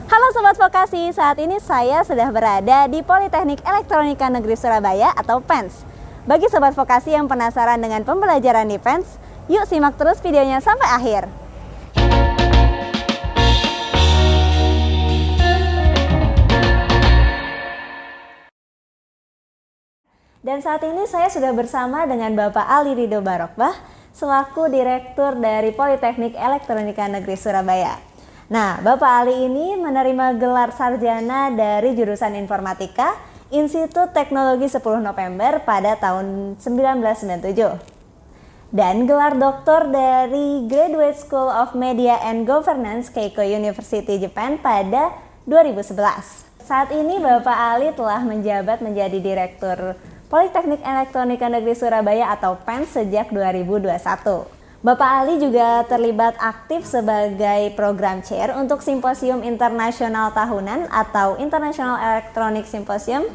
Halo Sobat Vokasi, saat ini saya sudah berada di Politeknik Elektronika Negeri Surabaya atau PENS. Bagi Sobat Vokasi yang penasaran dengan pembelajaran di PENS, yuk simak terus videonya sampai akhir. Dan saat ini saya sudah bersama dengan Bapak Ali Ridho Barokbah, selaku Direktur dari Politeknik Elektronika Negeri Surabaya. Nah, Bapak Ali ini menerima gelar sarjana dari jurusan Informatika Institut Teknologi 10 November pada tahun 1997. Dan gelar doktor dari Graduate School of Media and Governance Keiko University Japan pada 2011. Saat ini Bapak Ali telah menjabat menjadi Direktur Politeknik Elektronika Negeri Surabaya atau PENS sejak 2021. Bapak Ali juga terlibat aktif sebagai program chair untuk Simposium Internasional Tahunan atau International Electronic Symposium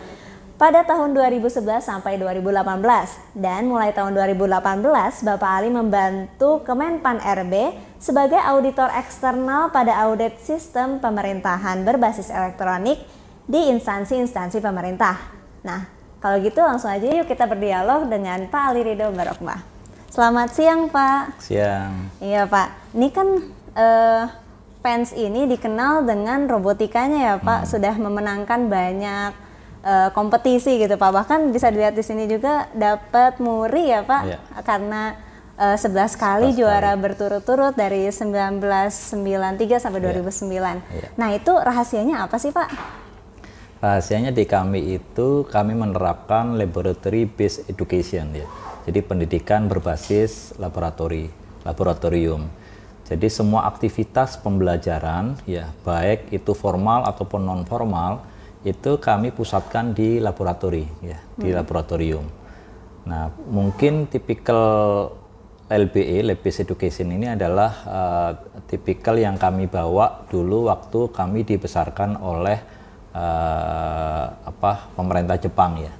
pada tahun 2011 sampai 2018. Dan mulai tahun 2018, Bapak Ali membantu Kemenpan RB sebagai auditor eksternal pada audit sistem pemerintahan berbasis elektronik di instansi-instansi pemerintah. Nah, kalau gitu langsung aja yuk kita berdialog dengan Pak Ali Ridho Barokbah. Selamat siang Pak. Siang. Iya Pak, ini kan PENS ini dikenal dengan robotikanya ya Pak, sudah memenangkan banyak kompetisi gitu Pak. Bahkan bisa dilihat di sini juga dapat muri ya Pak, ya. Karena 11 kali juara berturut-turut dari 1993 sampai 2009. Ya. Nah itu rahasianya apa sih Pak? Rahasianya di kami itu kami menerapkan laboratory based education ya. Jadi pendidikan berbasis laboratorium. Jadi semua aktivitas pembelajaran ya, baik itu formal ataupun non formal, itu kami pusatkan di laboratori ya, di laboratorium. Nah, mungkin tipikal LBE, Lab Based Education ini adalah tipikal yang kami bawa dulu waktu kami dibesarkan oleh pemerintah Jepang ya.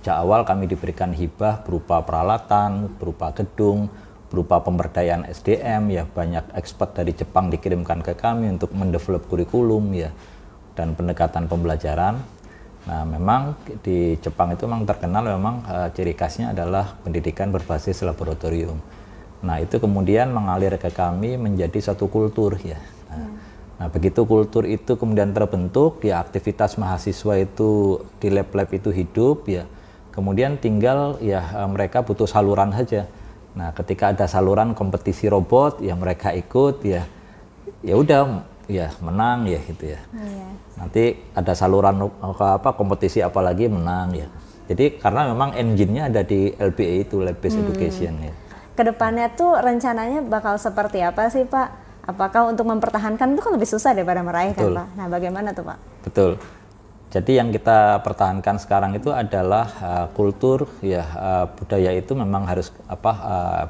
Sejak awal kami diberikan hibah berupa peralatan, berupa gedung, berupa pemberdayaan SDM ya, banyak expert dari Jepang dikirimkan ke kami untuk mendevelop kurikulum ya dan pendekatan pembelajaran. Nah, memang di Jepang itu memang terkenal memang ciri khasnya adalah pendidikan berbasis laboratorium. Nah, itu kemudian mengalir ke kami menjadi satu kultur ya. Nah, begitu kultur itu kemudian terbentuk ya, aktivitas mahasiswa itu di lab-lab itu hidup ya. Kemudian tinggal ya mereka butuh saluran saja. Nah, ketika ada saluran kompetisi robot ya mereka ikut ya. Ya udah ya menang ya gitu ya. Nanti ada saluran kompetisi apalagi menang ya. Jadi karena memang engine-nya ada di LBE itu, Lab Based Education ya. Kedepannya tuh rencananya bakal seperti apa sih Pak? Apakah untuk mempertahankan itu kan lebih susah daripada meraih kan Pak? Nah, bagaimana tuh Pak? Betul. Jadi yang kita pertahankan sekarang itu adalah kultur ya, budaya itu memang harus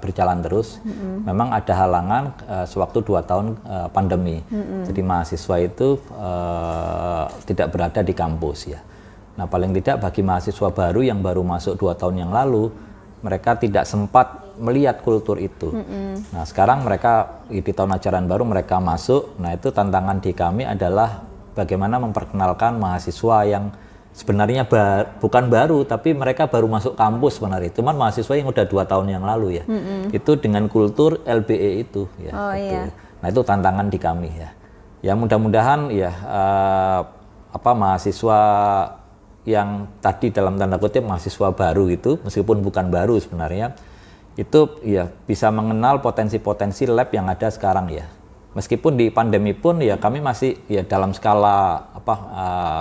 berjalan terus. Memang ada halangan sewaktu 2 tahun pandemi. Jadi mahasiswa itu tidak berada di kampus ya. Nah, paling tidak bagi mahasiswa baru yang baru masuk 2 tahun yang lalu, mereka tidak sempat melihat kultur itu. Nah, sekarang mereka di tahun ajaran baru mereka masuk. Nah, itu tantangan di kami adalah bagaimana memperkenalkan mahasiswa yang sebenarnya bukan baru, tapi mereka baru masuk kampus sebenarnya. Cuman mahasiswa yang udah 2 tahun yang lalu ya. Itu dengan kultur LBE itu ya. Iya. Nah, itu tantangan di kami ya. Ya mudah-mudahan ya mahasiswa yang tadi dalam tanda kutip mahasiswa baru itu, meskipun bukan baru sebenarnya, itu ya bisa mengenal potensi-potensi lab yang ada sekarang ya. Meskipun di pandemi pun ya kami masih ya dalam skala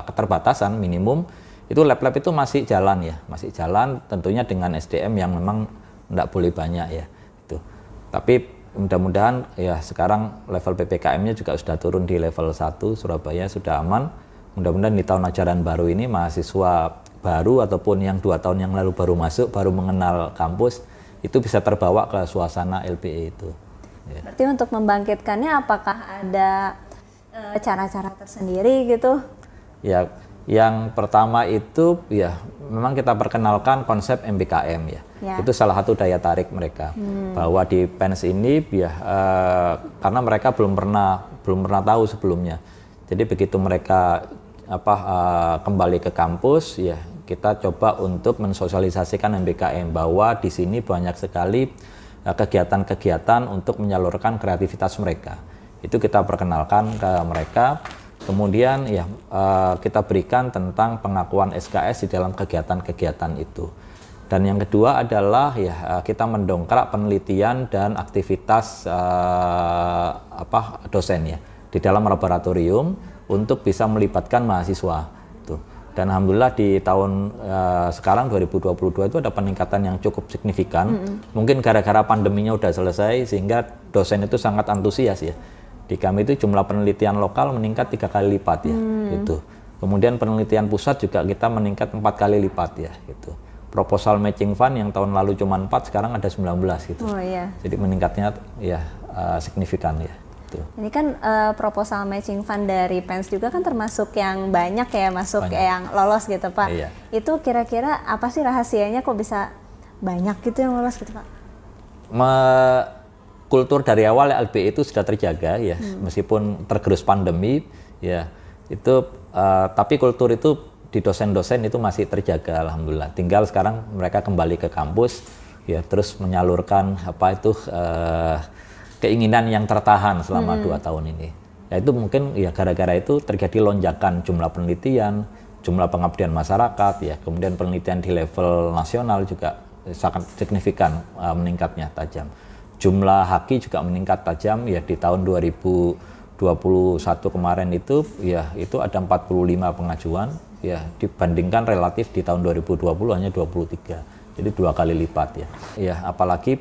keterbatasan minimum, itu lab-lab itu masih jalan ya, masih jalan tentunya dengan SDM yang memang tidak boleh banyak ya itu. Tapi mudah-mudahan ya sekarang level PPKM-nya juga sudah turun di level 1, Surabaya sudah aman. Mudah-mudahan di tahun ajaran baru ini mahasiswa baru ataupun yang 2 tahun yang lalu baru masuk, baru mengenal kampus, itu bisa terbawa ke suasana LBE itu. Ya. Berarti untuk membangkitkannya apakah ada cara-cara tersendiri gitu? Ya, yang pertama itu ya memang kita perkenalkan konsep MBKM ya. Itu salah satu daya tarik mereka bahwa di PENS ini ya karena mereka belum pernah tahu sebelumnya. Jadi begitu mereka kembali ke kampus, ya kita coba untuk mensosialisasikan MBKM bahwa di sini banyak sekali kegiatan-kegiatan untuk menyalurkan kreativitas mereka. Itu kita perkenalkan ke mereka. Kemudian ya kita berikan tentang pengakuan SKS di dalam kegiatan-kegiatan itu. Dan yang kedua adalah ya kita mendongkrak penelitian dan aktivitas dosen ya di dalam laboratorium untuk bisa melibatkan mahasiswa. Tuh. Dan alhamdulillah di tahun sekarang 2022 itu ada peningkatan yang cukup signifikan. Mungkin gara-gara pandeminya udah selesai sehingga dosen itu sangat antusias ya. Di kami itu jumlah penelitian lokal meningkat 3 kali lipat ya, gitu. Kemudian penelitian pusat juga kita meningkat 4 kali lipat ya, gitu. Proposal matching fund yang tahun lalu cuma 4, sekarang ada 19 gitu. Oh iya. Jadi meningkatnya ya signifikan ya. Gitu. Ini kan proposal matching fund dari PENS juga kan termasuk yang banyak ya masuk yang lolos gitu Pak. Iya. Itu kira-kira apa sih rahasianya kok bisa banyak gitu yang lolos gitu Pak? Kultur dari awal LBI itu sudah terjaga ya, meskipun tergerus pandemi ya itu, tapi kultur itu di dosen-dosen itu masih terjaga alhamdulillah. Tinggal sekarang mereka kembali ke kampus ya, terus menyalurkan keinginan yang tertahan selama 2 tahun ini. Ya itu mungkin ya gara-gara itu terjadi lonjakan jumlah penelitian, jumlah pengabdian masyarakat ya, kemudian penelitian di level nasional juga sangat signifikan meningkatnya tajam. Jumlah haki juga meningkat tajam ya di tahun 2021 kemarin itu ya itu ada 45 pengajuan ya dibandingkan relatif di tahun 2020 hanya 23. Jadi 2 kali lipat ya. Ya apalagi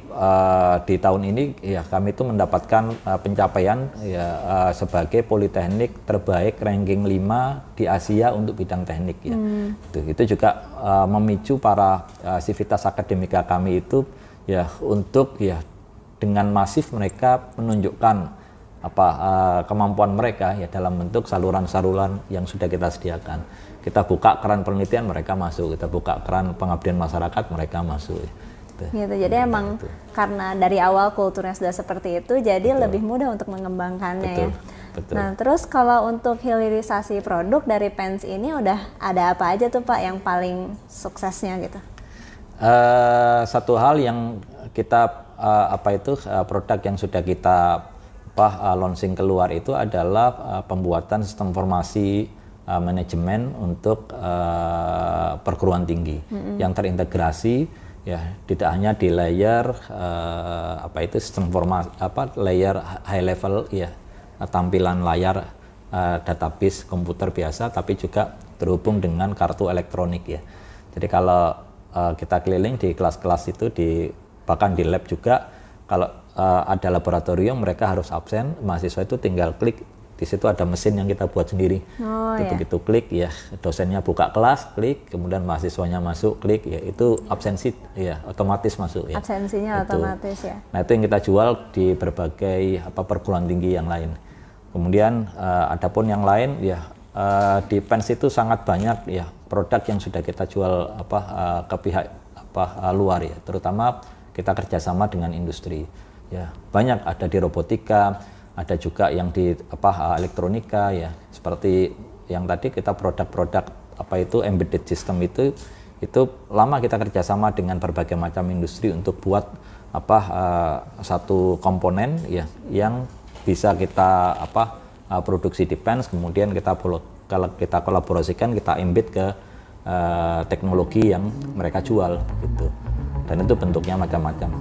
di tahun ini ya kami itu mendapatkan pencapaian ya sebagai politeknik terbaik ranking 5 di Asia untuk bidang teknik ya. Itu juga memicu para sivitas akademika kami itu ya untuk ya dengan masif mereka menunjukkan kemampuan mereka ya dalam bentuk saluran-saluran yang sudah kita sediakan. Kita buka keran penelitian mereka masuk, kita buka keran pengabdian masyarakat mereka masuk. Gitu. Jadi emang karena dari awal kulturnya sudah seperti itu, jadi lebih mudah untuk mengembangkannya ya. Betul. Nah terus kalau untuk hilirisasi produk dari PENS ini udah ada apa aja tuh Pak yang paling suksesnya gitu? Satu hal yang kita produk yang sudah kita launching keluar itu adalah pembuatan sistem informasi manajemen untuk perguruan tinggi yang terintegrasi ya tidak hanya di layer sistem informasi layer high level ya tampilan layar database komputer biasa tapi juga terhubung dengan kartu elektronik ya. Jadi kalau kita keliling di kelas-kelas itu bahkan di lab juga kalau ada laboratorium mereka harus absen, mahasiswa itu tinggal klik, di situ ada mesin yang kita buat sendiri. Begitu klik ya dosennya buka kelas, klik, kemudian mahasiswanya masuk, klik ya itu absensi ya otomatis masuk ya. Absensinya itu otomatis ya. Nah itu yang kita jual di berbagai perguruan tinggi yang lain. Kemudian adapun yang lain ya di PENS itu sangat banyak ya produk yang sudah kita jual ke pihak luar ya, terutama kita kerjasama dengan industri ya, banyak ada di robotika, ada juga yang di elektronika ya, seperti yang tadi kita produk-produk embedded system itu lama kita kerjasama dengan berbagai macam industri untuk buat satu komponen ya yang bisa kita produksi di PENS, kemudian kalau kita kolaborasikan kita embed ke teknologi yang mereka jual gitu. Dan itu bentuknya macam-macam.